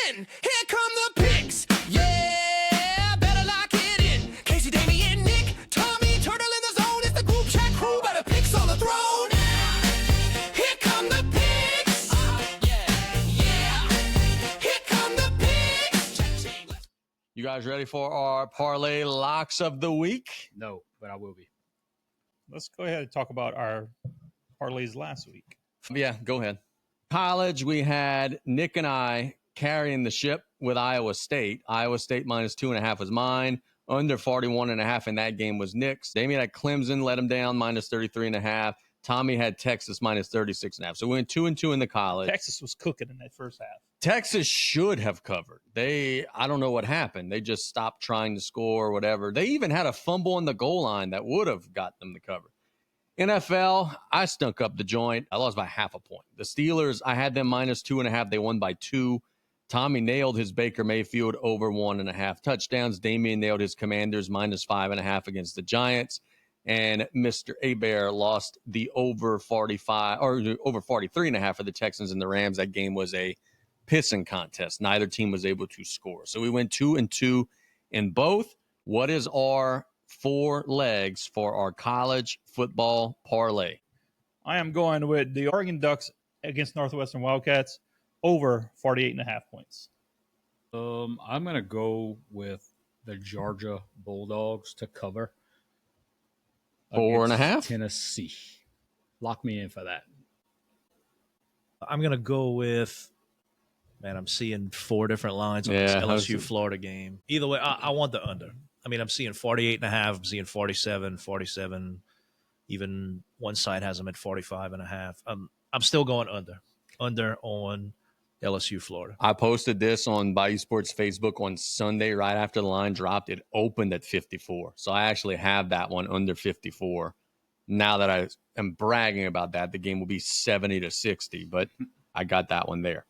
in. Here come the picks. Yeah, better lock it in. Casey, Damien, Nick, Tommy, Turtle in the zone. It's the group chat crew. Better picks on the throne. Here come the picks. Yeah. Here come the picks. You guys ready for our parlay locks of the week? No, but I will be. Let's go ahead and talk about our parlays last week. Yeah, go ahead. College, we had Nick and I carrying the ship with Iowa State. Iowa State minus 2.5 was mine. Under 41.5 in that game was Nick's. Damien had Clemson, let him down, minus 33.5. Tommy had Texas minus 36.5. So we went 2-2 in the college. Texas was cooking in that first half. Texas should have covered. I don't know what happened. They just stopped trying to score or whatever. They even had a fumble on the goal line that would have got them to cover. NFL, I stunk up the joint. I lost by half a point. The Steelers, I had them minus 2.5. They won by 2. Tommy nailed his Baker Mayfield over 1.5 touchdowns. Damien nailed his Commanders minus 5.5 against the Giants. And Mr. Abear lost the over 45 or over 43.5 for the Texans and the Rams. That game was a pissing contest. Neither team was able to score. So we went 2-2 in both. What is our 4 legs for our college football parlay? I am going with the Oregon Ducks against Northwestern Wildcats over 48.5 points. I'm going to go with the Georgia Bulldogs to cover. 4.5? Tennessee. Lock me in for that. I'm going to go with, I'm seeing 4 different lines on this LSU-Florida game. Either way, I want the under. I mean, I'm seeing 48.5. I'm seeing 47. Even one side has them at 45.5. I'm still going under. Under on LSU, Florida. I posted this on Bayou Sports Facebook on Sunday right after the line dropped. It opened at 54. So I actually have that one under 54. Now that I am bragging about that, the game will be 70-60, but I got that one there.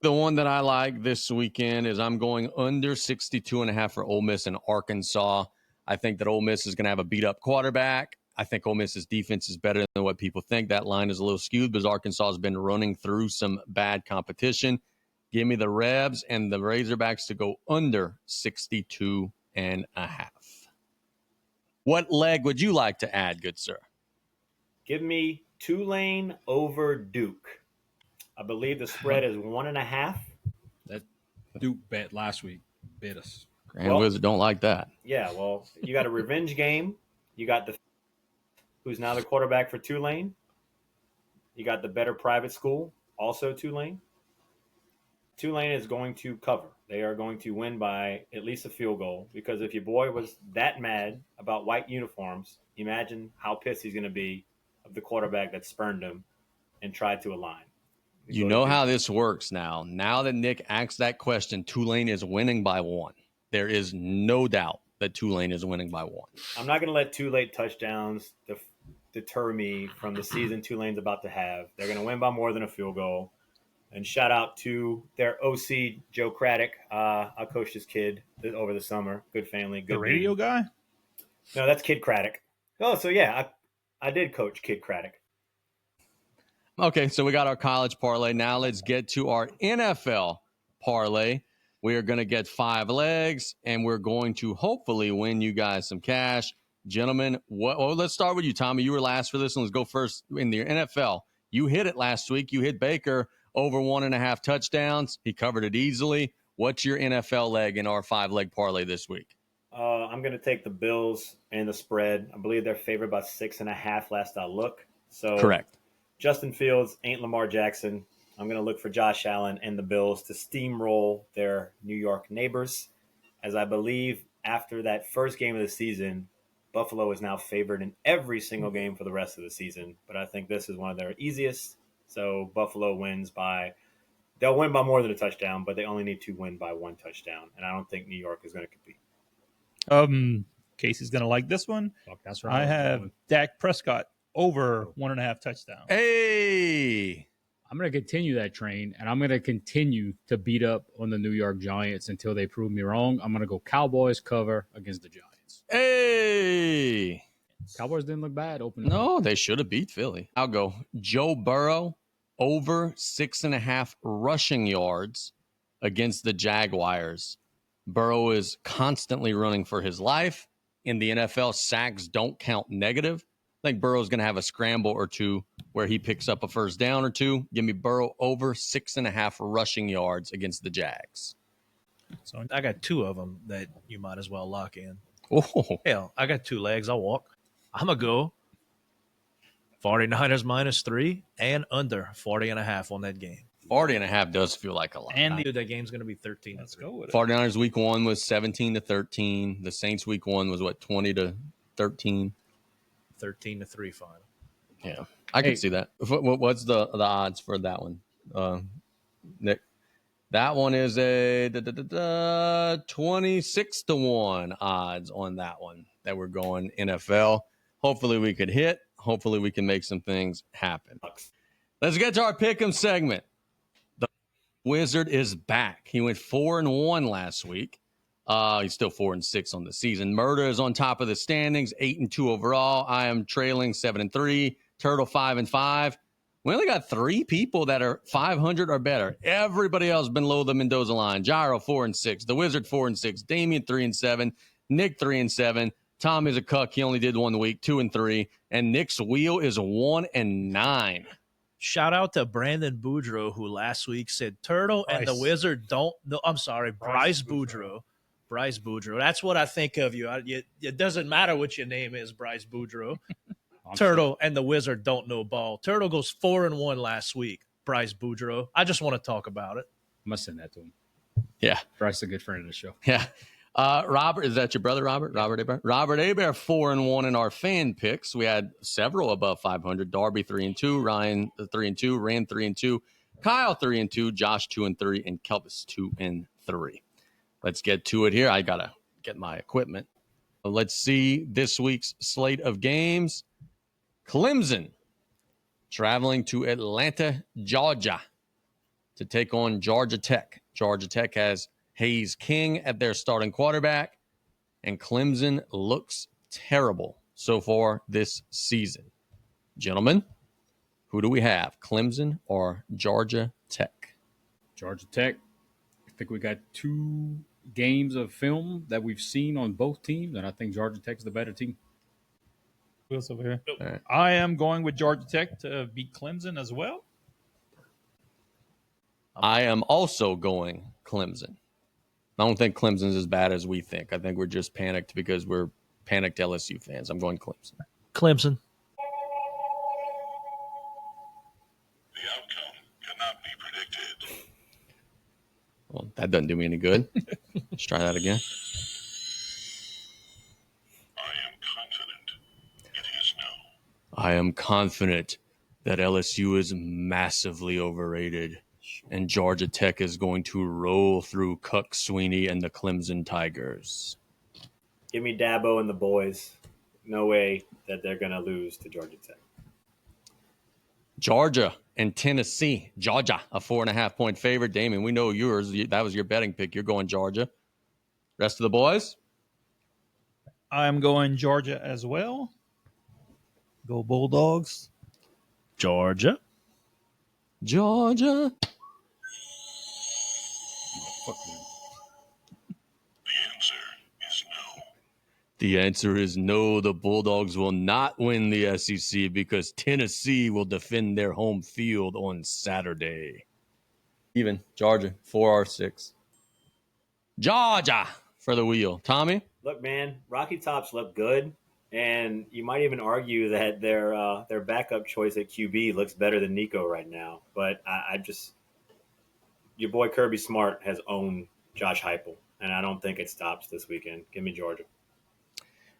The one that I like this weekend is I'm going under 62.5 for Ole Miss and Arkansas. I think that Ole Miss is going to have a beat-up quarterback. I think Ole Miss's defense is better than what people think. That line is a little skewed because Arkansas has been running through some bad competition. Give me the Rebs and the Razorbacks to go under 62.5. What leg would you like to add, good sir? Give me Tulane over Duke. I believe the spread is 1.5. That Duke bet last week bit us. Grand Wizard don't like that. Yeah, well, you got a revenge game. You got the who's now the quarterback for Tulane. You got the better private school, also Tulane. Tulane is going to cover. They are going to win by at least a field goal because if your boy was that mad about white uniforms, imagine how pissed he's going to be of the quarterback that spurned him and tried to align. You know how this works now. Now that Nick asked that question, Tulane is winning by 1. There is no doubt that Tulane is winning by 1. I'm not going to let 2 late touchdowns deter me from the season Tulane's about to have. They're going to win by more than a field goal. And shout out to their OC, Joe Craddock. I coached this kid over the summer. Good family. Good the radio beat. guy? No, that's Kid Craddock. Oh, so yeah, I did coach Kid Craddock. Okay, so we got our college parlay. Now let's get to our NFL parlay. We are going to get 5 legs, and we're going to hopefully win you guys some cash. Gentlemen, let's start with you, Tommy. You were last for this one. Let's go first in the NFL. You hit it last week. You hit Baker over 1.5 touchdowns. He covered it easily. What's your NFL leg in our 5-leg parlay this week? I'm going to take the Bills and the spread. I believe they're favored by 6.5 last I look. So correct. Justin Fields ain't Lamar Jackson. I'm going to look for Josh Allen and the Bills to steamroll their New York neighbors, as I believe after that first game of the season, Buffalo is now favored in every single game for the rest of the season. But I think this is one of their easiest. So Buffalo they'll win by more than a touchdown, but they only need to win by 1 touchdown. And I don't think New York is going to compete. Casey's going to like this one. That's right. I have Dak Prescott over 1.5 touchdowns. Hey! I'm going to continue that train, and I'm going to continue to beat up on the New York Giants until they prove me wrong. I'm going to go Cowboys cover against the Giants. Hey! Cowboys didn't look bad opening. No, they should have beat Philly. I'll go Joe Burrow over 6.5 rushing yards against the Jaguars. Burrow is constantly running for his life. In the NFL, sacks don't count negative. I think Burrow's going to have a scramble or two where he picks up a first down or two. Give me Burrow over 6.5 rushing yards against the Jags. So I got 2 of them that you might as well lock in. Oh, Hell, I got 2 legs. I'll walk. I'm going to go 49ers -3 and under 40.5 on that game. 40.5 does feel like a lot. And Dude, that game's going to be 13. let's go with it. 49ers week 1 was 17-13. The Saints week 1 was what, 20-13? 13-3 final. Yeah, I can see that. What's the odds for that one, Nick? That one is a 26-1 odds on that one that we're going NFL. Hopefully we could hit. Hopefully we can make some things happen. Let's get to our pick'em segment. The Wizard is back. He went 4-1 last week. He's still 4-6 on the season. Murder is on top of the standings, 8-2 overall. I am trailing 7-3. Turtle 5-5. We only got 3 people that are 500 or better. Everybody else below the Mendoza line. Gyro 4-6. The Wizard 4-6. Damien 3-7. Nick 3-7. Tom is a cuck. He only did 1 week, 2-3. And Nick's wheel is 1-9. Shout out to Brandon Boudreaux, who last week said Turtle and the Wizard don't know. I'm sorry, Bryce Boudreaux. Bryce Boudreaux. That's what I think of you. It doesn't matter what your name is, Bryce Boudreaux. Turtle and the Wizard don't know ball. Turtle goes 4-1 last week. Bryce Boudreaux. I just want to talk about it. I'm going to send that to him. Yeah. Bryce is a good friend of the show. Yeah. Robert, is that your brother, Robert? Robert Hebert? Robert Hebert, 4-1 in our fan picks. We had several above 500. Darby, 3-2. Ryan, 3-2. Rand, 3-2. Kyle, 3-2. Josh, 2-3. And Kelvis, 2-3. Let's get to it here. I got to get my equipment. Let's see this week's slate of games. Clemson traveling to Atlanta, Georgia to take on Georgia Tech. Georgia Tech has Hayes King at their starting quarterback, and Clemson looks terrible so far this season. Gentlemen, who do we have, Clemson or Georgia Tech? Georgia Tech. I think we got 2 games of film that we've seen on both teams, and I think Georgia Tech's the better team. Wheels over here. Right. I am going with Georgia Tech to beat Clemson as well. I am also going Clemson. I don't think Clemson's as bad as we think. I think we're just panicked because we're panicked LSU fans. I'm going Clemson. Clemson. The outcome cannot be predicted. Well, that doesn't do me any good. Let's try that again. I am confident that LSU is massively overrated, and Georgia Tech is going to roll through Cuck Sweeney and the Clemson Tigers. Give me Dabo and the boys. No way that they're going to lose to Georgia Tech. Georgia and Tennessee. Georgia, a 4.5-point favorite. Damien, we know yours. That was your betting pick. You're going Georgia. Rest of the boys? I'm going Georgia as well. Go Bulldogs. Georgia. Georgia. Fuck man. The answer is no. The answer is no. The Bulldogs will not win the SEC because Tennessee will defend their home field on Saturday. Even Georgia, 4-6. Georgia for the wheel. Tommy? Look, man, Rocky Tops look good. And you might even argue that their backup choice at QB looks better than Nico right now. But I just – your boy Kirby Smart has owned Josh Heupel, and I don't think it stops this weekend. Give me Georgia.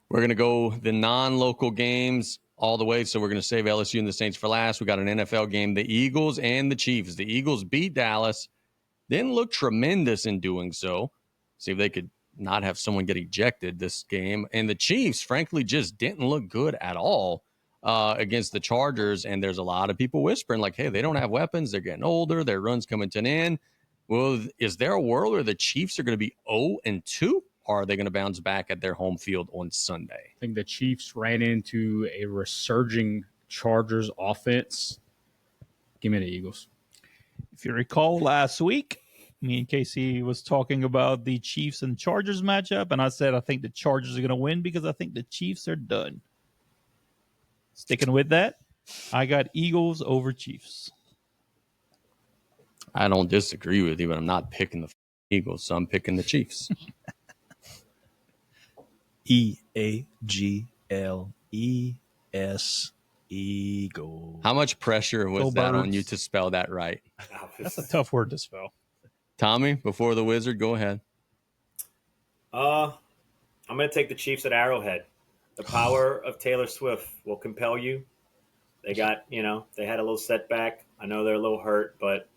We're going to go the non-local games all the way, so we're going to save LSU and the Saints for last. We got an NFL game, the Eagles and the Chiefs. The Eagles beat Dallas. Didn't look tremendous in doing so. See if they could not have someone get ejected this game. And the Chiefs, frankly, just didn't look good at all against the Chargers. And there's a lot of people whispering like, hey, they don't have weapons. They're getting older. Their run's coming to an end. Well, is there a world where the Chiefs are going to be 0-2? Or are they going to bounce back at their home field on Sunday? I think the Chiefs ran into a resurging Chargers offense. Give me the Eagles. If you recall last week, Me and Casey was talking about the Chiefs and Chargers matchup, and I said I think the Chargers are going to win because I think the Chiefs are done. Sticking with that, I got Eagles over Chiefs. I don't disagree with you, but I'm not picking the Eagles, so I'm picking the Chiefs. EAGLES. Eagles. How much pressure was that on you to spell that right? That's a tough word to spell. Tommy, before the Wizard, go ahead. I'm going to take the Chiefs at Arrowhead. The power of Taylor Swift will compel you. They got, they had a little setback. I know they're a little hurt, but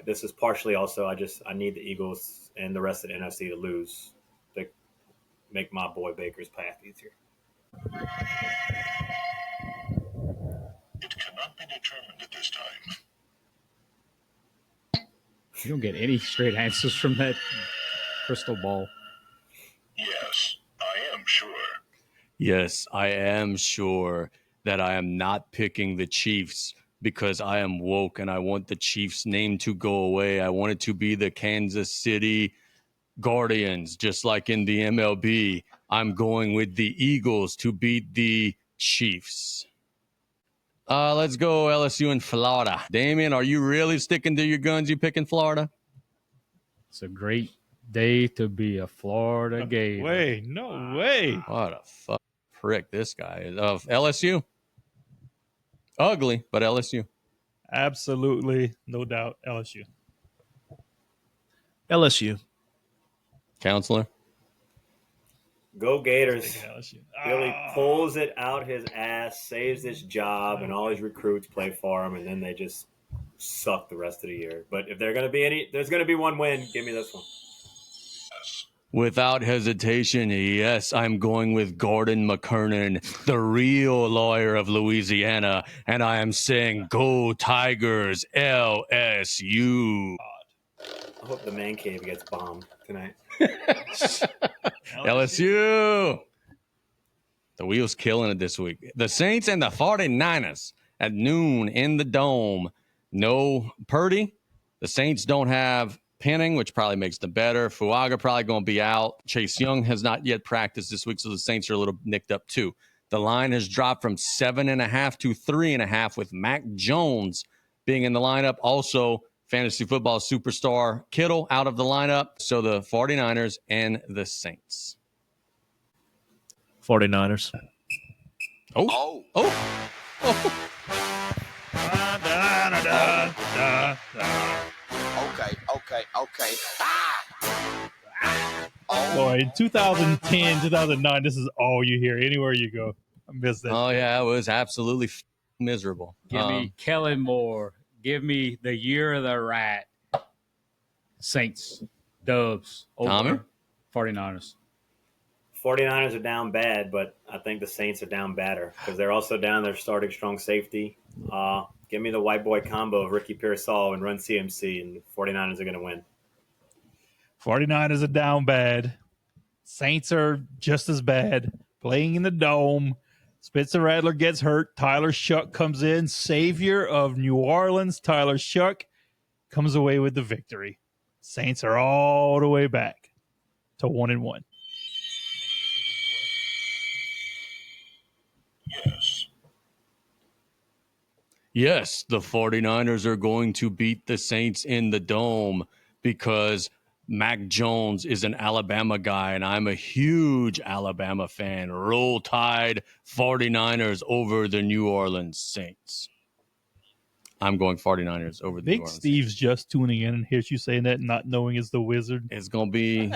this is partially also I need the Eagles and the rest of the NFC to lose to make my boy Baker's path easier. It cannot be determined at this time. You don't get any straight answers from that crystal ball. Yes, I am sure. Yes, I am sure that I am not picking the Chiefs because I am woke and I want the Chiefs name to go away. I want it to be the Kansas City Guardians, just like in the MLB. I'm going with the Eagles to beat the Chiefs. Let's go LSU in Florida. Damien, are you really sticking to your guns? You picking Florida? It's a great day to be a Florida Gator. No way. What a fuck prick this guy is. Of LSU? Ugly, but LSU. Absolutely, no doubt, LSU. LSU. Counselor? Go Gators. LSU. Billy pulls it out his ass, saves his job, and all his recruits play for him, and then they just suck the rest of the year. But if there's going to be one win. Give me this one. Without hesitation, yes, I'm going with Gordon McKernan, the real lawyer of Louisiana, and I am saying go Tigers, LSU. I hope the man cave gets bombed tonight. LSU. The Wheel's killing it this week. The Saints and the 49ers at noon in the Dome. No Purdy. The Saints don't have Penning, which probably makes them better. Fuaga probably going to be out. Chase Young has not yet practiced this week, so the Saints are a little nicked up too. The line has dropped from 7.5 to 3.5 with Mac Jones being in the lineup. Also, fantasy football superstar Kittle out of the lineup. So the 49ers and the Saints. 49ers. Oh. Okay. Boy, in 2010, 2009, this is all you hear anywhere you go. I miss that. Oh, yeah, it was absolutely miserable. Give me Kellen Moore. Give me the year of the rat. Saints. Dubs. Tommy? Over 49ers. 49ers are down bad, but I think the Saints are down badder because they're also down their starting strong safety. Give me the white boy combo of Ricky Pearsall and Run CMC, and the 49ers are going to win. 49ers are down bad. Saints are just as bad. Playing in the Dome. Spencer Rattler gets hurt. Tyler Shuck comes in. Savior of New Orleans, Tyler Shuck comes away with the victory. Saints are all the way back to 1-1. Yes, the 49ers are going to beat the Saints in the Dome because Mac Jones is an Alabama guy, and I'm a huge Alabama fan. Roll Tide 49ers over the New Orleans Saints. I'm going 49ers over the New Big Orleans Steve's Saints. just tuning in and hears you saying that, not knowing it's the Wizard. It's gonna be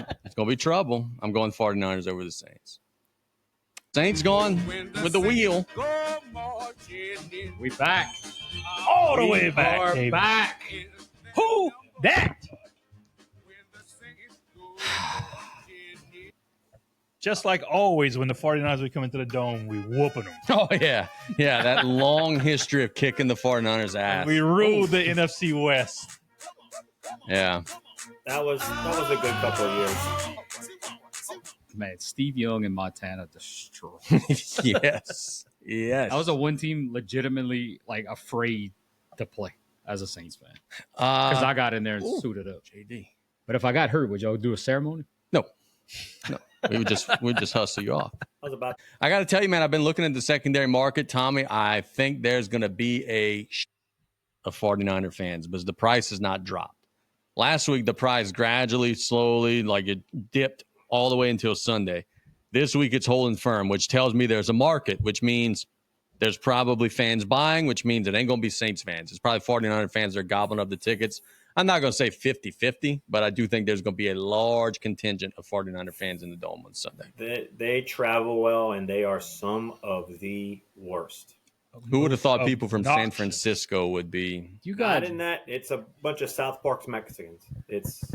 trouble. I'm going 49ers over the Saints. Saints going with the wheel. We back. All the way back, Are baby. back. Who that? Just like always, when the 49ers would come into the Dome, we whooping them. Oh, yeah. Yeah, that long history of kicking the 49ers' ass. We ruled the NFC West. Yeah. That was a good couple of years. Man, Steve Young and Montana destroyed. Yes. That was a one team legitimately like afraid to play. as a Saints fan because I got in there and suited up. JD. But if I got hurt, would y'all do a ceremony? No. We'd just hustle you off. I was about I got to tell you, man, I've been looking at the secondary market, Tommy. I think there's going to be of 49er fans because the price has not dropped. Last week, the price gradually, slowly, like it dipped all the way until Sunday. This week, it's holding firm, which tells me there's a market, which means there's probably fans buying, which means it ain't going to be Saints fans. It's probably 49er fans that are gobbling up the tickets. I'm not going to say 50-50, but I do think there's going to be a large contingent of 49er fans in the Dome on Sunday. they travel well, and they are some of the worst. Who would have thought people from San Francisco would be? You got Not in that. It's a bunch of South Park's Mexicans.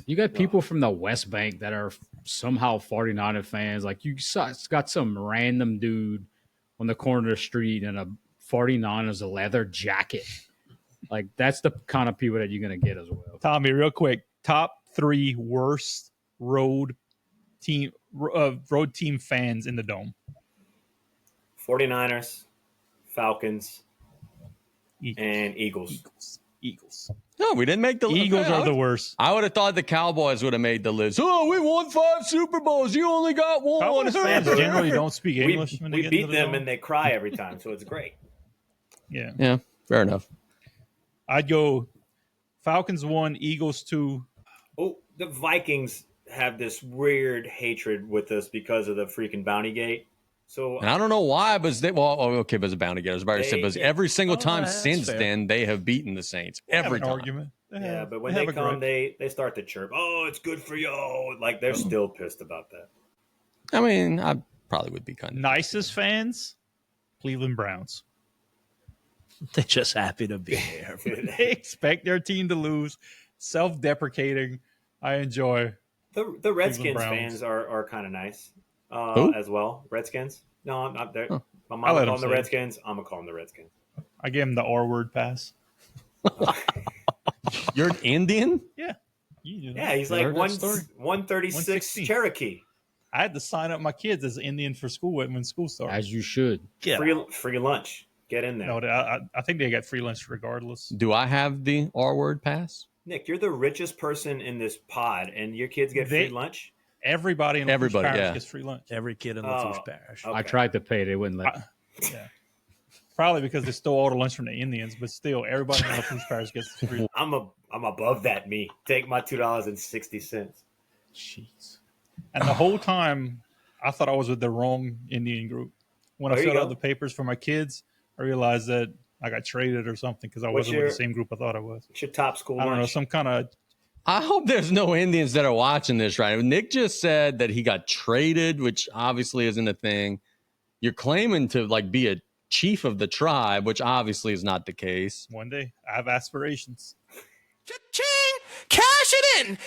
You got people from the West Bank that are somehow 49er fans. Like you got some random dude on the corner of the street in a 49ers leather jacket. Like that's the kind of people that you're going to get as well. Tommy, real quick, top 3 worst road team fans in the Dome. 49ers, Falcons, and Eagles. No, we didn't make the list. Eagles are the worst. I would have thought the Cowboys would have made the list. Oh, we won 5 Super Bowls. You only got 1. Cowboys fans generally don't speak English. when they We get beat into the them, Dome. and they cry every time, so it's great. Yeah, fair enough. I'd go Falcons 1, Eagles 2. Oh, the Vikings have this weird hatred with us because of the freaking Bounty Gate. So And I don't know why, but but it's a bounty getter. I was about to say, but every single time that's since fair. then, they have beaten the Saints. They have Every an time. argument. yeah, but when they they have a come, gripe. they start to chirp. Oh, it's good for you. Like they're still pissed about that. I mean, I probably would be kind of Nicest fans, Cleveland Browns. They're just happy to be there. They expect their team to lose. Self-deprecating. I enjoy. The Redskins Browns. fans are kind of nice Who? as well. Redskins? No, I'm not there. Huh. My I'll mom let called him them the say it. Redskins. I'm gonna call them the Redskins. I gave him the R-word pass. You're an Indian? Yeah. You know. Yeah, he's You like heard that story? 136 116. Cherokee. I had to sign up my kids as Indian for school when school started. As you should. Yeah. Free lunch. Get in there. No, I think they got free lunch regardless. Do I have the R-word pass? Nick, you're the richest person in this pod, and your kids get free lunch? Everybody in Everybody, Parish yeah. gets free lunch. Every kid in Oh, LaFouche Parish. okay. I tried to pay. They wouldn't let me. Yeah. Probably because they stole all the lunch from the Indians, but still, everybody in LaFouche Parish gets free lunch. I'm above that, me. Take my $2.60. Jeez. And the whole time, I thought I was with the wrong Indian group. When I There you filled out go. the papers for my kids, I realized that I got traded or something because I What's wasn't your- with the same group I thought I was. It's your top school I don't know, lunch. some kind of I hope there's no Indians that are watching this right now. Nick just said that he got traded, which obviously isn't a thing. You're claiming to like be a chief of the tribe, which obviously is not the case. one day I have aspirations. Cha-ching! Cash it in!